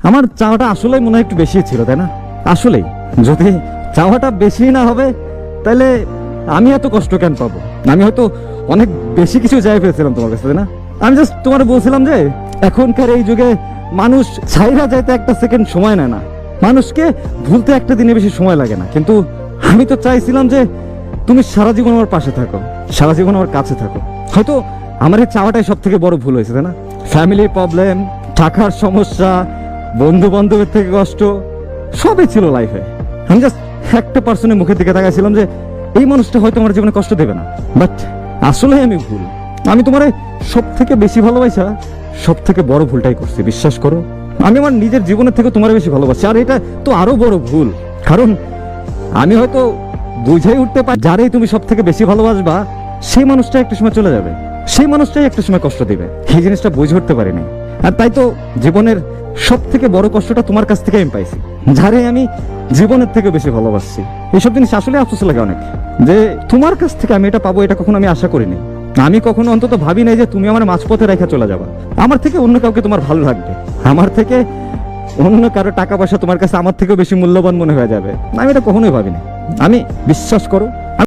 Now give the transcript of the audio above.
আমার চাওয়াটা আসলেই মনে হয় একটু বেশি ছিল, তাই না? আসলেই যদি চাওয়াটা বেশি না হবে তাহলে আমি এত কষ্ট কেন পাবো? আমি হয়তো অনেক বেশি কিছু চাই পেয়েছিলাম তোমার কাছে, তাই না? আমি জাস্ট তোমার বলছিলাম যে এখনকার এই যুগে মানুষ ছাইরা যাইতে একটা সেকেন্ড সময় নেয় না, মানুষকে ভুলতে একটা দিনে বেশি সময় লাগে না। কিন্তু আমি তো চাইছিলাম যে তুমি সারা জীবন আমার পাশে থাকো, সারা জীবন আমার কাছে থাকো। হয়তো আমার এই চাওয়াটাই সব থেকে বড় ভুল হয়েছে, তাই না? ফ্যামিলির প্রবলেম, টাকার সমস্যা, বন্ধু বান্ধবের থেকে কষ্ট, সবই ছিল লাইফে। আমি জাস্ট একটা পার্সনের মুখের দিকে তাকাইছিলাম যে এই মানুষটা হয়তো আমার জীবনে কষ্ট দেবে না। বাট আসলে আমি ভুল। আমি তোমার সব থেকে বেশি ভালোবাসা সব থেকে বড় ভুলটাই করছি, বিশ্বাস করো। আমি আমার নিজের জীবনের থেকে তোমার বেশি ভালোবাসি, আর এটা তো আরো বড় ভুল। কারণ আমি হয়তো বুঝাই উঠতে পারি যারাই তুমি সব থেকে বেশি ভালোবাসবা সেই মানুষটা একটা সময় চলে যাবে, সেই মানুষটাই একটা সময় কষ্ট দিবে। এই জিনিসটা বুঝে উঠতে পারিনি। আর তাই তো জীবনের সব থেকে বড় কষ্টটা তোমার কাছ থেকে আমি পাইছি, যারে আমি জীবনের থেকে বেশি ভালোবাসছি। এইসব জিনিস আসলে আফসোস লাগে অনেক, যে তোমার কাছ থেকে আমি এটা পাবো, এটা কখনো আমি আশা করিনি। আমি কখনো অন্তত ভাবি নাই যে তুমি আমার মাঝপথে রেখে চলে যাবা। আমার থেকে অন্য কাউকে তোমার ভালো লাগবে, আমার থেকে অন্য কারো টাকা পয়সা তোমার কাছে আমার থেকেও বেশি মূল্যবান মনে হয়ে যাবে। আমি এটা কখনোই ভাবিনি। আমি, বিশ্বাস করো,